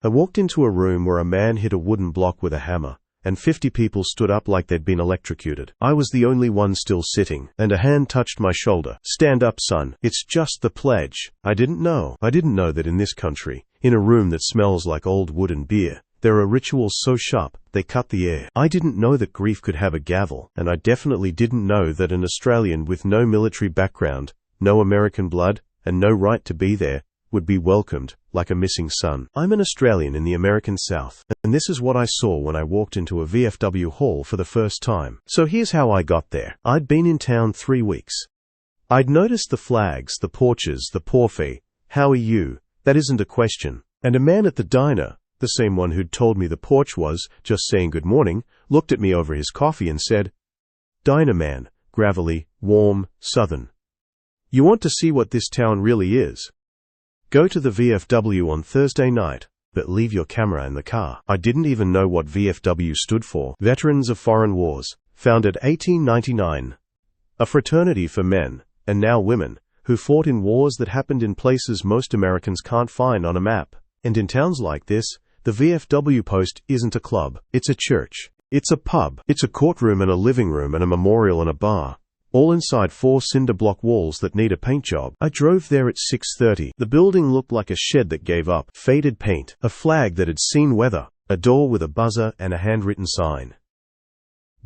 I walked into a room where a man hit a wooden block with a hammer, and 50 people stood up like they'd been electrocuted. I was the only one still sitting, and a hand touched my shoulder. "Stand up, son. It's just the pledge." I didn't know that in this country, in a room that smells like old wood and beer, there are rituals so sharp, they cut the air. I didn't know that grief could have a gavel, and I definitely didn't know that an Australian with no military background, no American blood, and no right to be there, would be welcomed like a missing son. I'm an Australian in the American South, and this is what I saw when I walked into a VFW hall for the first time. So here's how I got there. I'd been in town 3 weeks. I'd noticed the flags, the porches, the porfie, "How are you?" That isn't a question. And a man at the diner, the same one who'd told me the porch was just saying good morning, looked at me over his coffee and said, "Diner man," gravelly, warm, southern. "You want to see what this town really is? Go to the VFW on Thursday night, but leave your camera in the car." I didn't even know what VFW stood for. Veterans of Foreign Wars, founded 1899. A fraternity for men, and now women, who fought in wars that happened in places most Americans can't find on a map. And in towns like this, the VFW post isn't a club, it's a church. It's a pub. It's a courtroom and a living room and a memorial and a bar, all inside 4 cinder block walls that need a paint job. I drove there at 6:30. The building looked like a shed that gave up, faded paint, a flag that had seen weather, a door with a buzzer and a handwritten sign.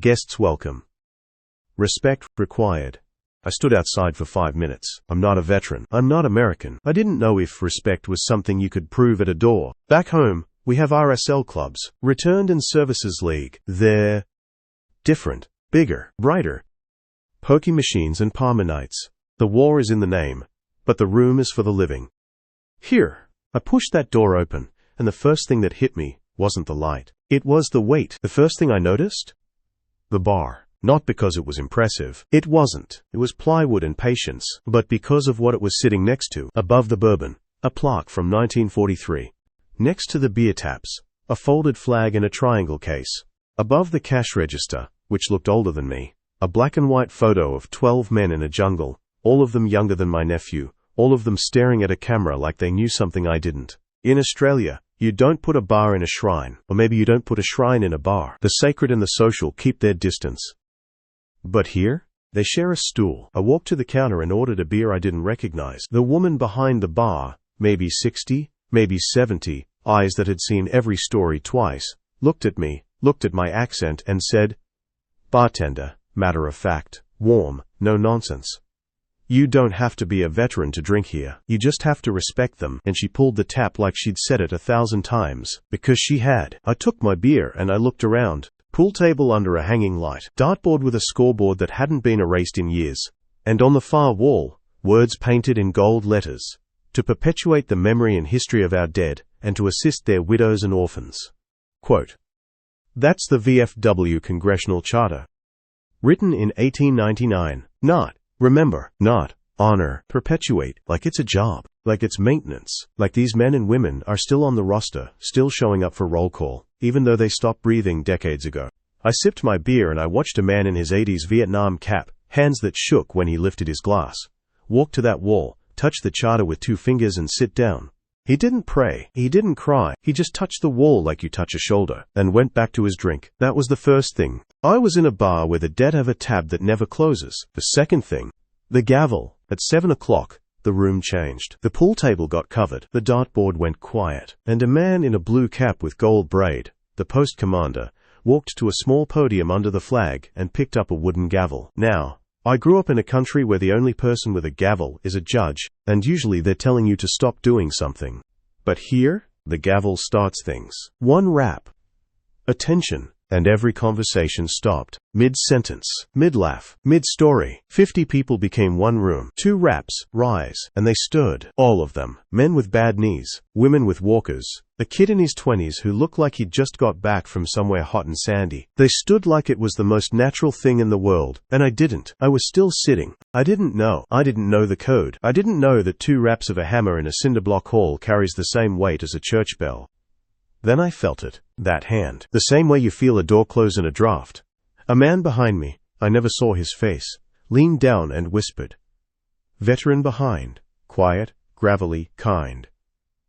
Guests welcome. Respect required. I stood outside for 5 minutes. I'm not a veteran. I'm not American. I didn't know if respect was something you could prove at a door. Back home, we have RSL clubs, Returned and Services League. They're different, bigger, brighter. Pokey machines and palmer nights. The war is in the name, but the room is for the living. Here, I pushed that door open, and the first thing that hit me wasn't the light. It was the weight. The first thing I noticed? The bar. Not because it was impressive. It wasn't. It was plywood and patience, but because of what it was sitting next to. Above the bourbon, a plaque from 1943. Next to the beer taps, a folded flag in a triangle case. Above the cash register, which looked older than me, a black and white photo of 12 men in a jungle, all of them younger than my nephew, all of them staring at a camera like they knew something I didn't. In Australia, you don't put a bar in a shrine, or maybe you don't put a shrine in a bar. The sacred and the social keep their distance. But here, they share a stool. I walked to the counter and ordered a beer I didn't recognize. The woman behind the bar, maybe 60, maybe 70, eyes that had seen every story twice, looked at me, looked at my accent and said, "Bartender, matter of fact, warm, no nonsense. You don't have to be a veteran to drink here. You just have to respect them." And she pulled the tap like she'd said it 1,000 times, because she had. I took my beer and I looked around. Pool table under a hanging light, dartboard with a scoreboard that hadn't been erased in years, and on the far wall, words painted in gold letters, "To perpetuate the memory and history of our dead, and to assist their widows and orphans." Quote, that's the VFW Congressional Charter. Written in 1899. Not remember, not honor, perpetuate, like it's a job, like it's maintenance, like these men and women are still on the roster, still showing up for roll call, even though they stopped breathing decades ago. I sipped my beer and I watched a man in his 80s Vietnam cap, hands that shook when he lifted his glass, walk to that wall, touch the charter with 2 fingers and sit down. He didn't pray, he didn't cry, he just touched the wall like you touch a shoulder, and went back to his drink. That was the first thing. I was in a bar where the dead have a tab that never closes. The second thing, the gavel. At 7 o'clock, the room changed. The pool table got covered, the dartboard went quiet, and a man in a blue cap with gold braid, the post commander, walked to a small podium under the flag and picked up a wooden gavel. Now, I grew up in a country where the only person with a gavel is a judge, and usually they're telling you to stop doing something. But here, the gavel starts things. One rap. Attention. And every conversation stopped. Mid-sentence, mid-laugh, mid-story. 50 people became one room. 2 raps, rise, and they stood. All of them. Men with bad knees, women with walkers, a kid in his 20s who looked like he'd just got back from somewhere hot and sandy. They stood like it was the most natural thing in the world, and I didn't. I was still sitting. I didn't know. I didn't know the code. I didn't know that 2 raps of a hammer in a cinder block hall carries the same weight as a church bell. Then I felt it, that hand, the same way you feel a door close in a draft. A man behind me, I never saw his face, leaned down and whispered. Veteran behind, quiet, gravelly, kind.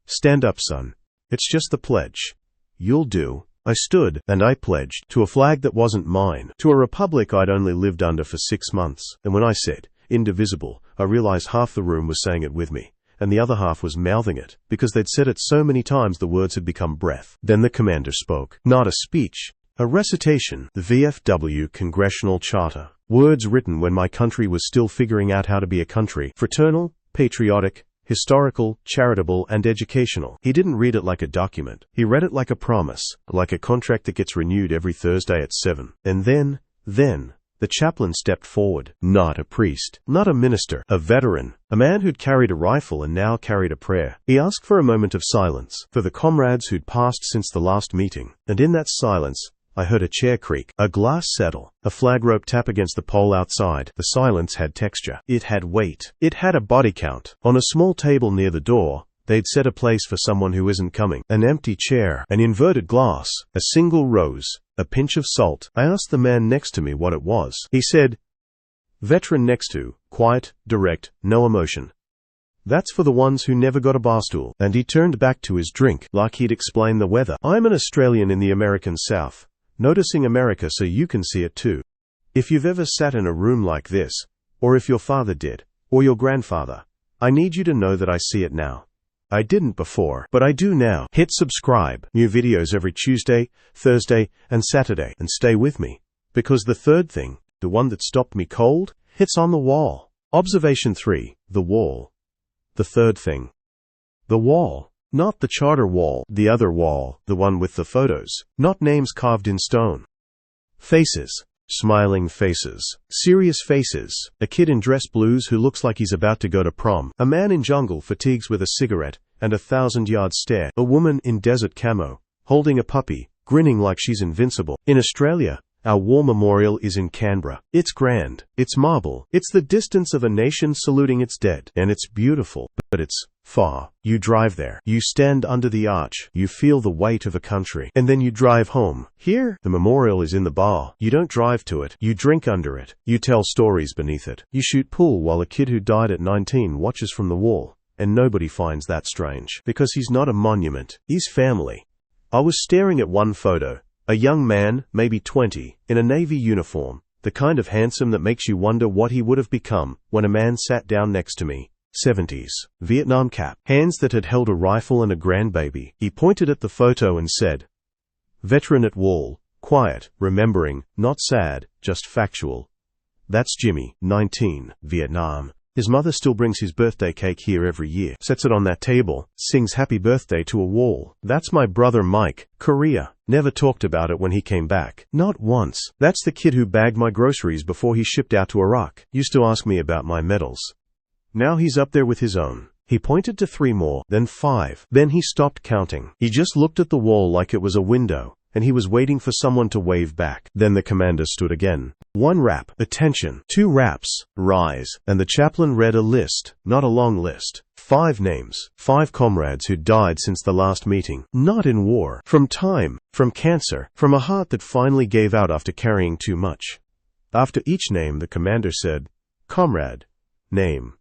"Stand up, son. It's just the pledge. You'll do. I stood, and I pledged, to a flag that wasn't mine, to a republic I'd only lived under for 6 months, and when I said, indivisible, I realized half the room was saying it with me, and the other half was mouthing it, because they'd said it so many times the words had become breath. Then the commander spoke. Not a speech. A recitation. The VFW Congressional Charter. Words written when my country was still figuring out how to be a country. Fraternal, patriotic, historical, charitable, and educational. He didn't read it like a document. He read it like a promise, like a contract that gets renewed every Thursday at 7. And then, the chaplain stepped forward. Not a priest, not a minister, a veteran, a man who'd carried a rifle and now carried a prayer. He asked for a moment of silence, for the comrades who'd passed since the last meeting, and in that silence, I heard a chair creak, a glass settle, a flag rope tap against the pole outside. The silence had texture. It had weight. It had a body count. On a small table near the door, they'd set a place for someone who isn't coming. An empty chair, an inverted glass, a single rose, a pinch of salt. I asked the man next to me what it was. He said, veteran next to, quiet, direct, no emotion. That's for the ones who never got a bar stool. And he turned back to his drink, like he'd explain the weather. I'm an Australian in the American South, noticing America so you can see it too. If you've ever sat in a room like this, or if your father did, or your grandfather, I need you to know that I see it now. I didn't before, but I do now. Hit subscribe. New videos every Tuesday, Thursday, and Saturday. And stay with me, because the third thing, the one that stopped me cold, it's on the wall. Observation 3, the wall. The third thing. The wall. Not the charter wall, the other wall, the one with the photos. Not names carved in stone. Faces. Smiling faces. Serious faces. A kid in dress blues who looks like he's about to go to prom. A man in jungle fatigues with a cigarette and a 1,000-yard stare. A woman in desert camo, holding a puppy, grinning like she's invincible. In Australia, our war memorial is in Canberra. It's grand. It's marble. It's the distance of a nation saluting its dead. And it's beautiful, but it's far. You drive there. You stand under the arch. You feel the weight of a country. And then you drive home. Here, the memorial is in the bar. You don't drive to it. You drink under it. You tell stories beneath it. You shoot pool while a kid who died at 19 watches from the wall. And nobody finds that strange. Because he's not a monument. He's family. I was staring at one photo. A young man, maybe 20, in a Navy uniform, the kind of handsome that makes you wonder what he would have become when a man sat down next to me. 70s. Vietnam cap. Hands that had held a rifle and a grandbaby. He pointed at the photo and said, veteran at wall, quiet, remembering, not sad, just factual. That's Jimmy, 19, Vietnam. His mother still brings his birthday cake here every year, sets it on that table, sings happy birthday to a wall. That's my brother Mike, Korea. Never talked about it when he came back. Not once. That's the kid who bagged my groceries before he shipped out to Iraq. Used to ask me about my medals. Now he's up there with his own. He pointed to 3 more, then 5. Then he stopped counting. He just looked at the wall like it was a window, and he was waiting for someone to wave back. Then the commander stood again. 1 rap. Attention. 2 raps. Rise. And the chaplain read a list, not a long list. 5 names. 5 comrades who died since the last meeting. Not in war. From time. From cancer. From a heart that finally gave out after carrying too much. After each name, the commander said, comrade. Name.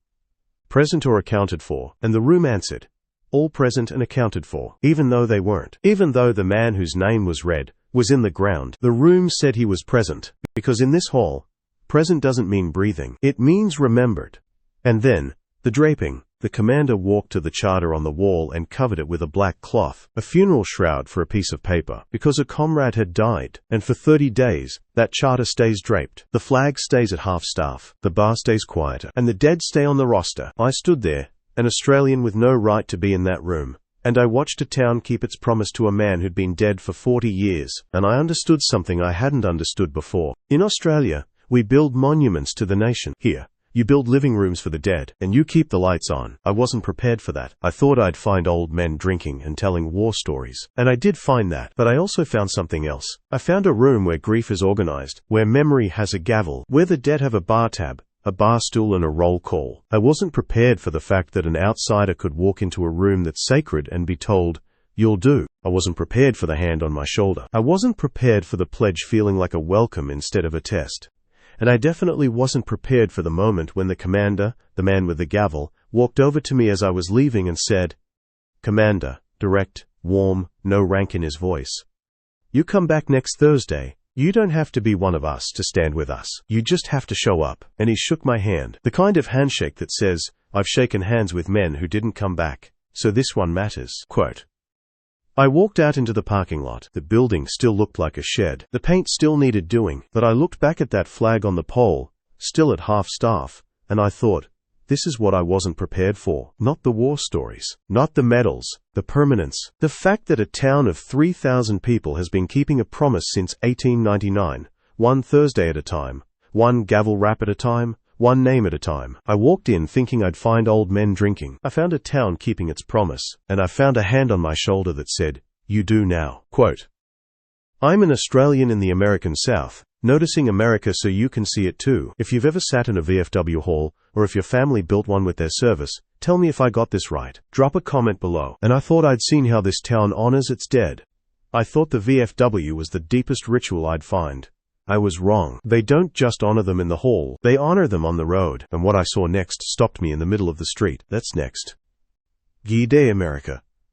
Present or accounted for. And the room answered, all present and accounted for, even though they weren't. Even though the man whose name was read was in the ground, the room said he was present, because in this hall, present doesn't mean breathing. It means remembered. And then, the draping. The commander walked to the charter on the wall and covered it with a black cloth, a funeral shroud for a piece of paper, because a comrade had died, and for 30 days, that charter stays draped. The flag stays at half-staff, the bar stays quieter, and the dead stay on the roster. I stood there, an Australian with no right to be in that room, and I watched a town keep its promise to a man who'd been dead for 40 years, and I understood something I hadn't understood before. In Australia, we build monuments to the nation. Here, you build living rooms for the dead, and you keep the lights on. I wasn't prepared for that. I thought I'd find old men drinking and telling war stories. And I did find that, but I also found something else. I found a room where grief is organized, where memory has a gavel, where the dead have a bar tab, a bar stool and a roll call. I wasn't prepared for the fact that an outsider could walk into a room that's sacred and be told, you'll do. I wasn't prepared for the hand on my shoulder. I wasn't prepared for the pledge feeling like a welcome instead of a test. And I definitely wasn't prepared for the moment when the commander, the man with the gavel, walked over to me as I was leaving and said, Commander, direct, warm, no rank in his voice. "You come back next Thursday. You don't have to be one of us to stand with us. You just have to show up." And he shook my hand. The kind of handshake that says, "I've shaken hands with men who didn't come back, so this one matters." Quote. I walked out into the parking lot. The building still looked like a shed. The paint still needed doing. But I looked back at that flag on the pole, still at half-staff, and I thought, this is what I wasn't prepared for. Not the war stories. Not the medals. The permanence. The fact that a town of 3,000 people has been keeping a promise since 1899, one Thursday at a time, one gavel rap at a time, one name at a time. I walked in thinking I'd find old men drinking. I found a town keeping its promise, and I found a hand on my shoulder that said, "You do now." Quote. I'm an Australian in the American South, noticing America so you can see it too. If you've ever sat in a VFW hall, or if your family built one with their service, tell me if I got this right. Drop a comment below. And I thought I'd seen how this town honors its dead. I thought the VFW was the deepest ritual I'd find. I was wrong. They don't just honor them in the hall, they honor them on the road. And what I saw next stopped me in the middle of the street. That's next. Guide America.